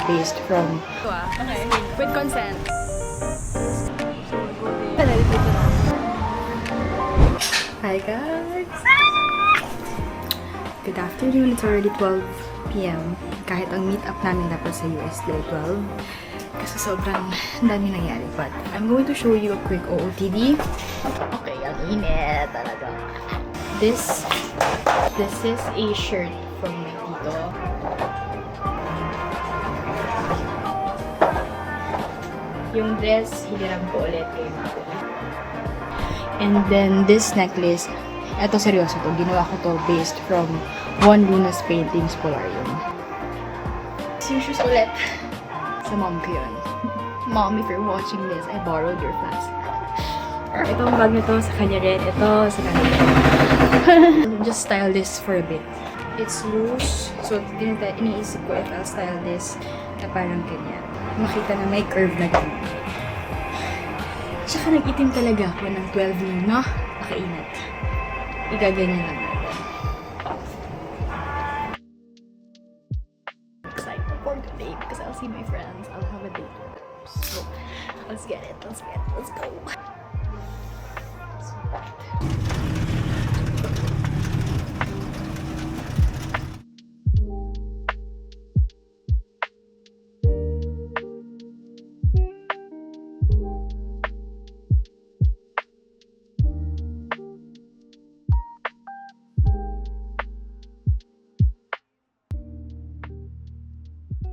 based from... Okay. With consent. Hi guys! Good afternoon. It's already 12 p.m. Kahit ang meet up namin dapat sa US day 12. Kasi sobrang dami nangyari. But I'm going to show you a quick OOTD. Okay, ang init talaga. This is a shirt from my tito. Yung dress, hiniram ko ulit kay Mako. And then this necklace, eto seryoso to, ginawa ko to based from Juan Luna's paintings Polarium. Yung shoes ulit. Sa mom ko yun. Mom, if you're watching this, I borrowed your flask. Itong bag na to, sa kanya rin. Ito, sa kanya rin. Just style this for a bit. It's loose. So, iniisip ko if I'll style this na parang ganyan. Makita na may curve na ganyan. Tsaka nag-itim talaga ako ng 12 noon, no? Nakainat. Igaganyan lang natin. Excited for today because I'll see my friends. I'll have a date with them. So, let's get it. Let's go.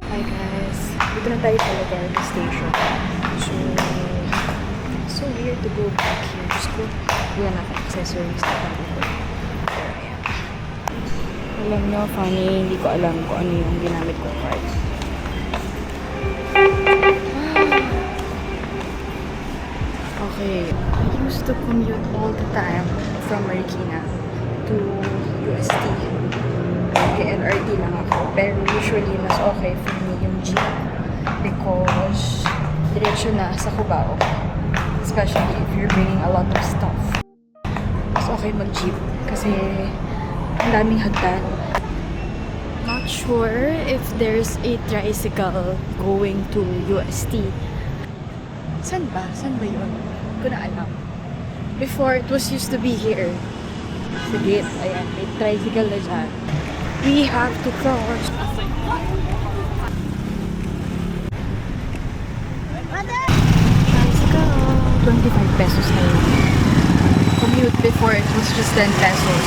Hi guys, dito na tayo sa Laguardia Station. So weird to go back here. Just go, wala na akong accessories na bago ko. Pero ayan. Alam nyo, funny, hindi ko alam kung ano yung ginamit kong card. Okay, I used to commute all the time from Marikina to UST. LRT lang ako. Pero usually, mas okay for me yung jeep because diretso na sa Cubao. Especially if you're bringing a lot of stuff. Mas okay mag-jeep kasi ang daming hagdan. Not sure if there's a tricycle going to UST. Saan ba? Saan ba yun? Hindi ko na alam. Before, it was used to be here. Sa gate. Ayan, may tricycle na dyan. We have to cross. Let's go. 25 pesos na yun. Commute before it was just 10 pesos.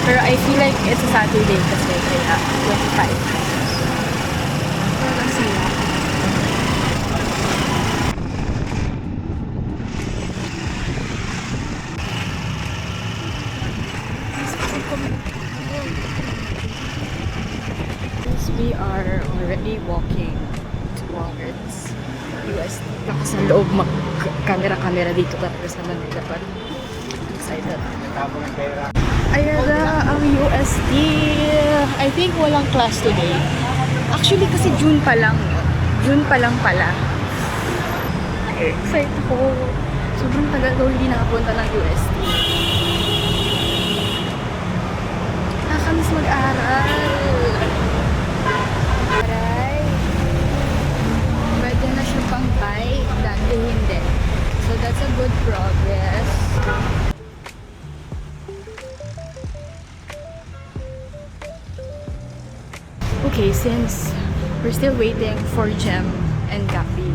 Pero I feel like it's a Saturday kasi kaya 25 pesos. Pero lang sila. We are already walking towards UST. Baka sa loob mag-camera dito talaga sa Manila. But excited. Ayan na ang UST. I think walang class today. Actually kasi June pa lang. June pa lang pala. Excited ako. Sobrang tagal ko hindi nakapunta ng UST. Nakakamiss mag-aral. Pwede na siya pang bike, dati hindi. So that's a good progress. Okay, since we're still waiting for Jem and Gabi,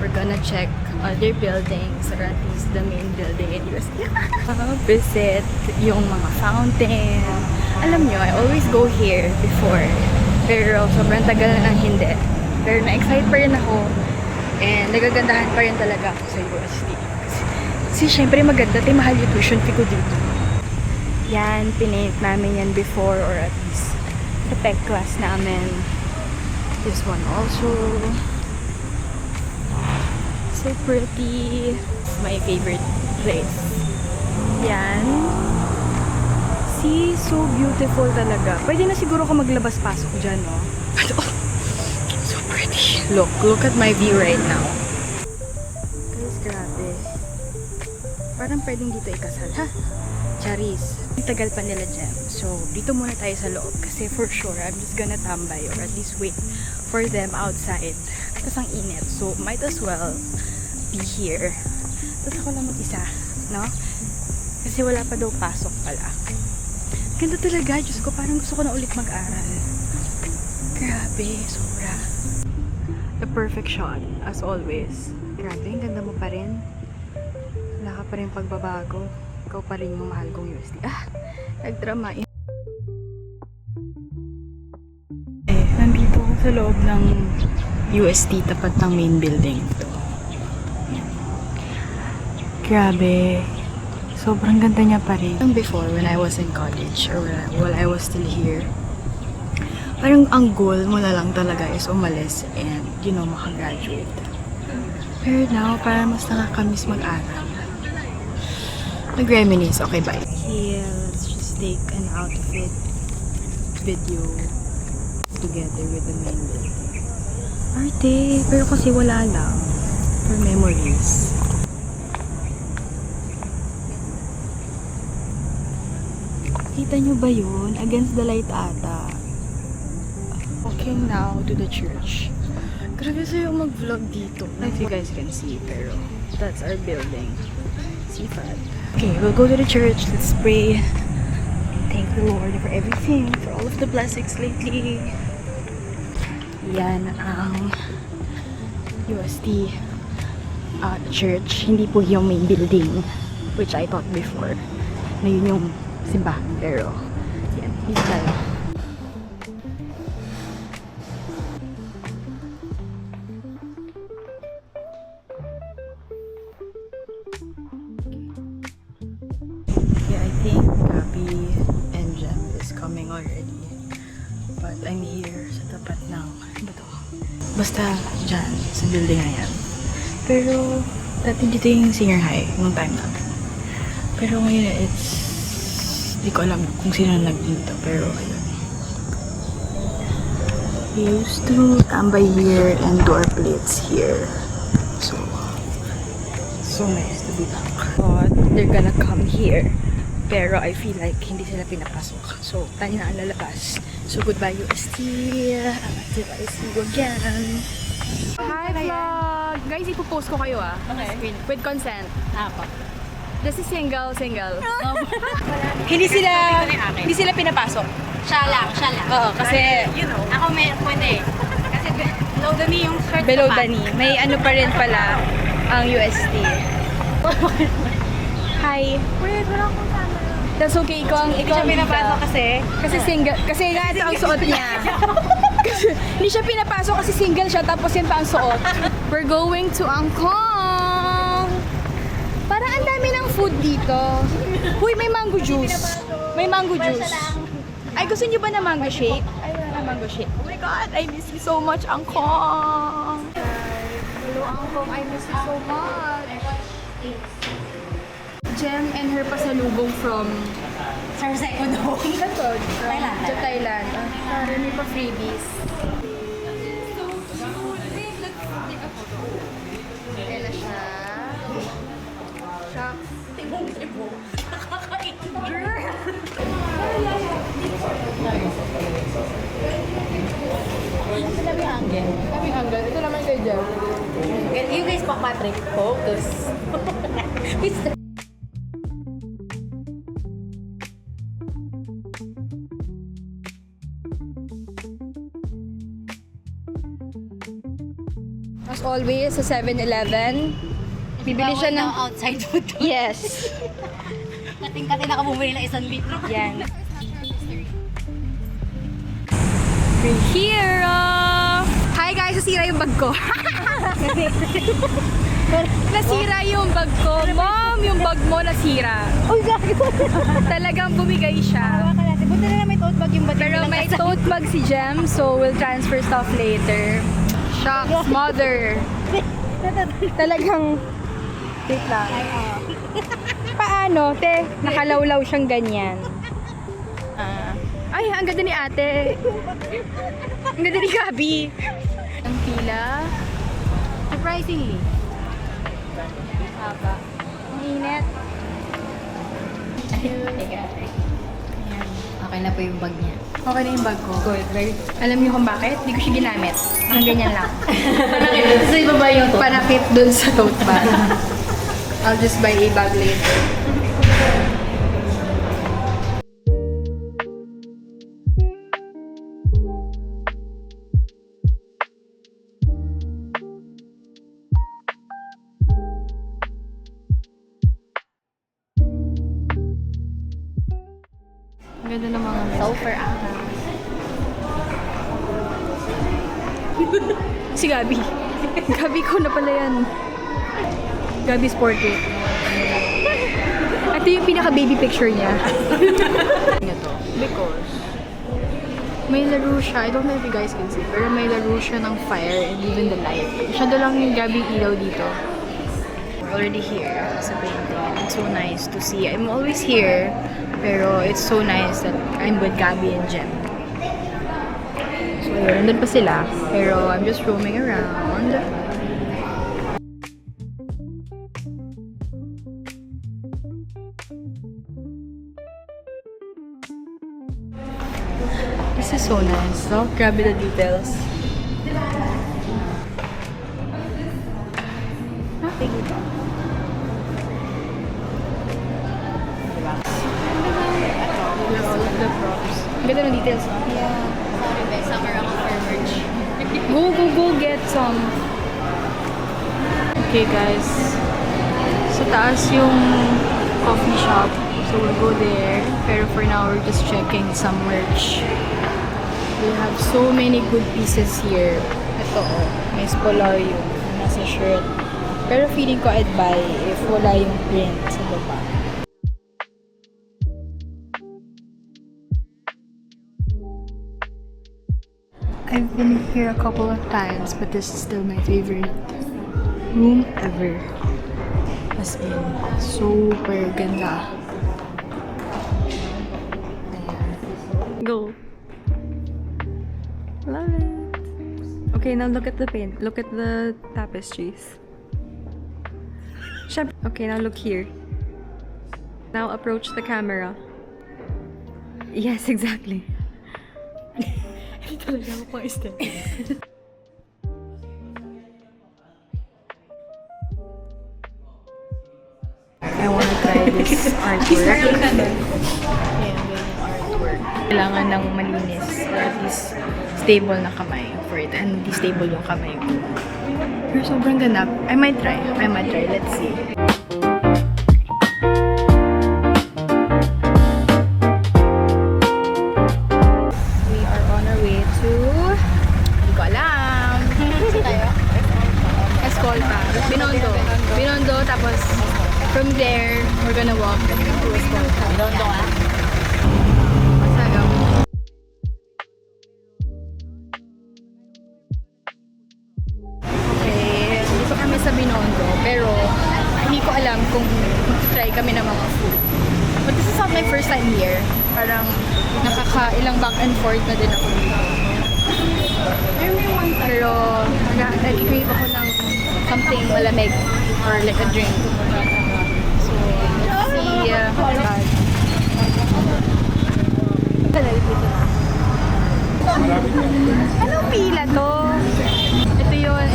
we're gonna check other buildings or at least the main building in UST. Visit yung mga fountain. Alam nyo, I always go here before. Pero sobrang tagal na nang hindi. Pero na-excite pa rin ako. And nagagandahan pa rin talaga ako sa UST. Kasi syempre maganda tayo, mahal yung tuition fee ko dito. Yan, pinaint namin yan before or at least sa tech class namin. This one also. So pretty. My favorite place. Yan. See, so beautiful talaga. Pwede na siguro ako maglabas-pasok dyan, no? But, oh, so pretty. Look at my view right now. Guys, grabe. Parang pwedeng dito ikasal, ha? Charis. Ang tagal pa nila dyan. So, dito muna tayo sa loob. Kasi for sure, I'm just gonna tambay or at least wait for them outside. Tapos ang init. So, might as well be here. Tapos ako lang mag-isa, no? Kasi wala pa daw pasok pala. Ganda talaga. Diyos ko, parang gusto ko na ulit mag-aral. Grabe, sobra. The perfect shot, as always. Grabe, ang ganda mo pa rin. Wala ka pa rin pagbabago. Ikaw pa rin yung mahal kong USD. Nagdrama. Nandito ako sa loob ng UST, tapat ng main building. Ito. Grabe. Sobrang ganda niya pa rin. Before, when I was in college, or while I was still here, parang ang goal mo na lang talaga is umalis and, makagraduate. Pero now, parang mas nakakamiss mag-aral. Nag-reminisce. Okay, bye. Okay, let's just take an outfit video together with the main building. Arte, pero kasi wala lang. For memories. Kita nyo ba yun? Against the light ata. Walking now to the church. Grabe sa'yo mag-vlog dito. If you guys can see, pero that's our building. CFAD. Okay, we'll go to the church. Let's pray. Thank the Lord for everything, for all of the blessings lately. Yan ang UST church. Hindi po yung main building, which I thought before na yun yung simbahan. Pero, yan. Dito tayo. Yeah, I think Gabi and Jem is coming already. But I'm here sa tapat ng, ano ba to? Basta dyan, sa building na yan. Pero, dati dito yung senior high, nung time natin. Pero ngayon, di ko alam kung sino nagdito, pero ayun. We used to tambay here and do our plates here. So nice to be back. But they're gonna come here. Pero I feel like hindi sila pinapasok. So, tayo na ang lalabas. So, goodbye UST. Until I see you again. Hi vlog! Guys, ipopost ko kayo Okay. With consent. Apa. Just si single. Hindi sila pinapasok. Siya lang. Oo, kasi Ako may pwede. Kasi below the knee yung shirt. below pa. the knee. May ano pa rin pala ang UST. Hi. Wait, wala akong camera. That's okay. Ikaw ang Hindi siya pinapasok kasi. Kasi single. Kasi nga ito ang suot niya. Kasi, hindi siya pinapasok kasi single siya tapos yan pa ang suot. We're going to Angkong. Parang ang dami ng food dito. Huy, may mango juice. May mango juice. Ay, gusto niyo ba na mango shake? Ay, wala na mango shake. Oh my God, I miss you so much, Angkong. Hello, Angkong. I miss you so much. Jem and her pasalubong from Sir Second Home. Gatod, from Thailand. Thailand. Sorry, may pa freebies. Ayan na siya. Shucks. Tibong. Sabi hangin. Sabi hanggang. Ito naman kay Jem. You guys, Patrick, focus. As always, sa 7-Eleven, bibili siya ng... outside food. Yes. Kating-kating ako bumili ng 1 litro. Yan. We're here! Hi guys! Nasira yung bag ko. Nasira yung bag ko. Mom, yung bag mo nasira. Uy, gago. Talagang bumigay siya. Hawa ka natin. Buti na lang may tote bag yung ba't Pero may tote bag si Jem, so we'll transfer stuff later. Shucks, mother. Talagang... Wait lang. Paano, te? Nakalawlaw siyang ganyan. Ay, ang ganda ni ate. Ang ganda ni Gabi. Ang pila. Surprisingly. Haba. Ang init. Ayan. Okay na po yung bag niya. Okay na yung bag ko. Good, very good. Alam niyo kung bakit? Hindi ko siya ginamit. Ang ganyan lang. So, ibaba yung to. Panakit dun sa tote bag. I'll just buy a bag later. Ang ganda ng mga Sulfur ata. Si Gabi. Gabi ko na pala yan. Gabi's portrait. Ito yung pinaka-baby picture niya. Because may laro siya. I don't know if you guys can see. Pero may laro siya ng fire and even the light. Masyado lang yung Gabi ilaw dito. We're already here sa painting. It's so nice to see. I'm always here. Pero it's so nice that I'm with Gabi and Jem. So, yun. Nandun pa sila. Pero I'm just roaming around. This is so nice, no? Grabe the details. Nothing ito. All of the props. Ang ganda ng details, no? Yeah. Sorry, guys. Summer ako for merch. Go get some. Okay, guys. Sa taas yung coffee shop. So, we'll go there. Pero for now, we're just checking some merch. They have so many good pieces here. Ito, oh. May Spolario. Nasa shirt. Pero feeling ko I'd buy if wala yung print sa baba. I've been here a couple of times, but this is still my favorite room ever. As in, super ganda. Go. Love it. Okay, now look at the paint. Look at the tapestries. Okay, now look here. Now approach the camera. Yes, exactly. Talaga ako pang step. I want to try this artwork. Ayan, ganyan artwork. Kailangan ng malinis. Or at least stable na kamay for it. And hindi stable yung kamay ko. Pero sobrang ganap. I might try. Let's see. We are on our way to... Hindi ko alam. Tayo? Escolta. Binondo. Tapos from there, we're gonna walk to Escolta. Binondo ah. Sayang. Okay, dito kami sa Binondo. Pero hindi ko alam kung mag-try kami ng mga food. But this is not my first time here. Parang nakaka-ilang back and forth na din ako dito. Pero nag-crave ako ng something malamig or like a drink. So, let's see. Anong pila to?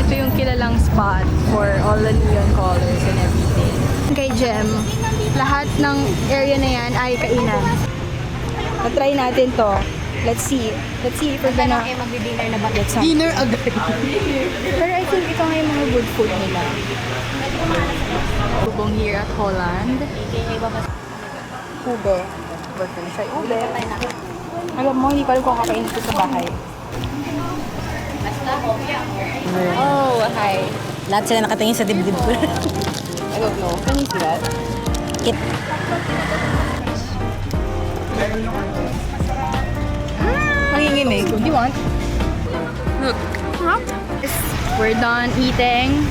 Ito yung kilalang spot for all the neon colors and everything. Kay Jem, lahat ng area na yan ay kainan. Na-try natin to. Let's see if we're gonna Kayo magdi-dinner na ba? get some. Dinner agad. Pero I think ito nga yung mga good food nila. Bubong here at Holland. Ube. Burger siya. Ube. Alam mo, hindi ko alam kung kakainin ko sa bahay. Oh, hi. Lahat sila nakatingin sa dibdib ko. I don't know. Can you see that? Kit. Nanginginig. Do you want? Look. We're done eating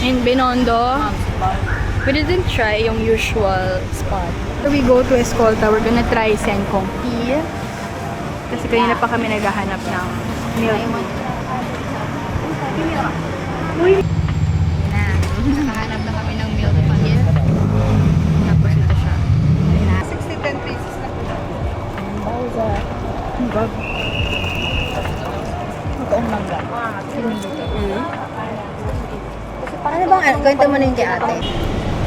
in Binondo. We didn't try yung usual spot. After we go to Escolta, we're gonna try Senkong Tea. Kasi kanina pa kami naghahanap ng milk. Uy! Nakahanap na kami ng milk tea. Tapos ito siya. 60-10 pesos na po. dito. Ano bang, kwento mo na yung kay ate?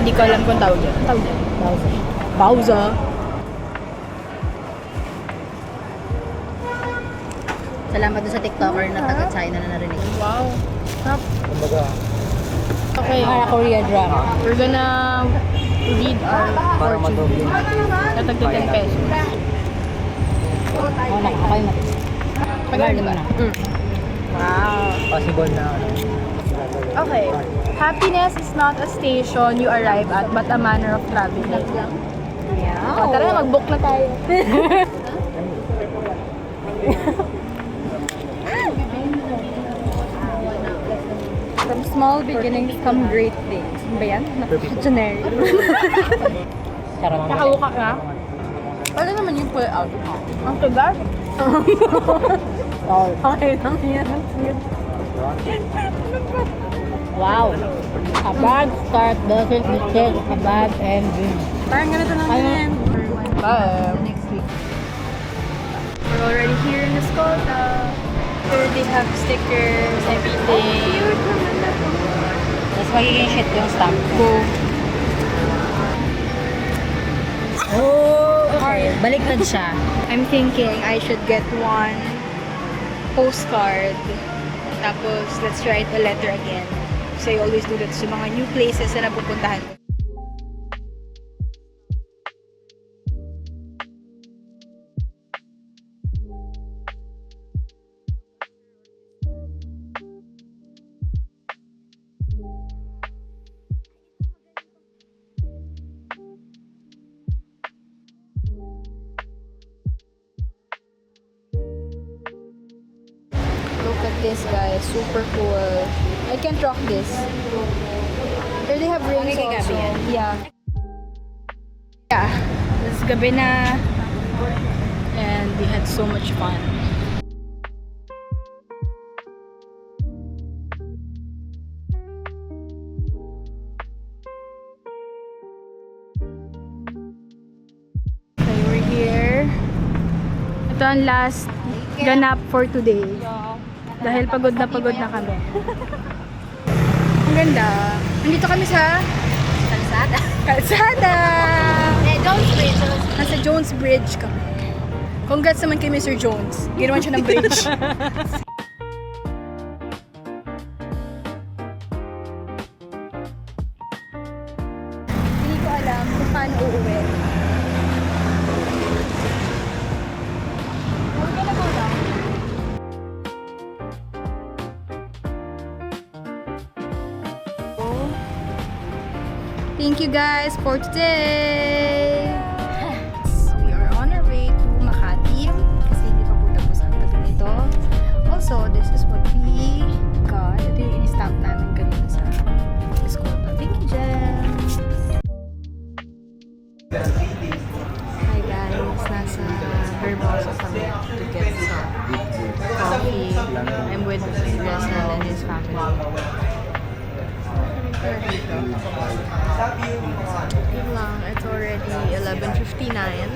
Hindi ko alam kung tawag yun. Ang tawag yun? Bauza. Salamat doon sa TikToker na taga-China na narinig. Wow. Okay. Para Korea drama. We're gonna read our fortune. Natagto 10 pesos. Oh, nakakay mo. Tagal mo na. Wow. Possible na ano. Okay. Happiness is not a station you arrive at, but a manner of traveling. Yeah. Tara na, mag-book na tayo. From small beginnings come great things. Ano ba yan? Generic. Nakawuka na. Wala naman yung pull out. Ang tugas. Okay lang yan. Wow. A bad start doesn't deserve a bad ending. Parang ganito lang yan. Bye. Next week. We're already here in Escolta. Here they have stickers, everything. Tapos magiging shit yung stamp. Go. Oh, okay. Baliktad siya. I'm thinking I should get one postcard. Tapos, let's write a letter again. So, I always do that sa mga new places na napupuntahan ko. Look at this, guys. Super cool. I can't rock this. Here they have rings kay Gabi also. yan? Yeah. Yeah. It's gabi na. And we had so much fun. Okay, we're here. Ito ang last ganap for today. Dahil pagod na kami. Ang ganda. Nandito kami sa Kalsada. Kalsada! Jones Bridge. Nasa Jones Bridge kami. Congrats naman kay Mr. Jones. Ginawan siya ng bridge. Hindi ko alam kung paano uuwi. We're gonna go down. Thank you guys for today! We are on our way to Makati kasi hindi pa po tapos ang tabi nito. Also, this is what we got. Ito yung in-stamp namin kanina sa Escolta. Thank you, Jen! Hi guys! Nasa Hermosa kami to get some coffee. I'm with Rizal and his family. Yun lang, it's already 11:59.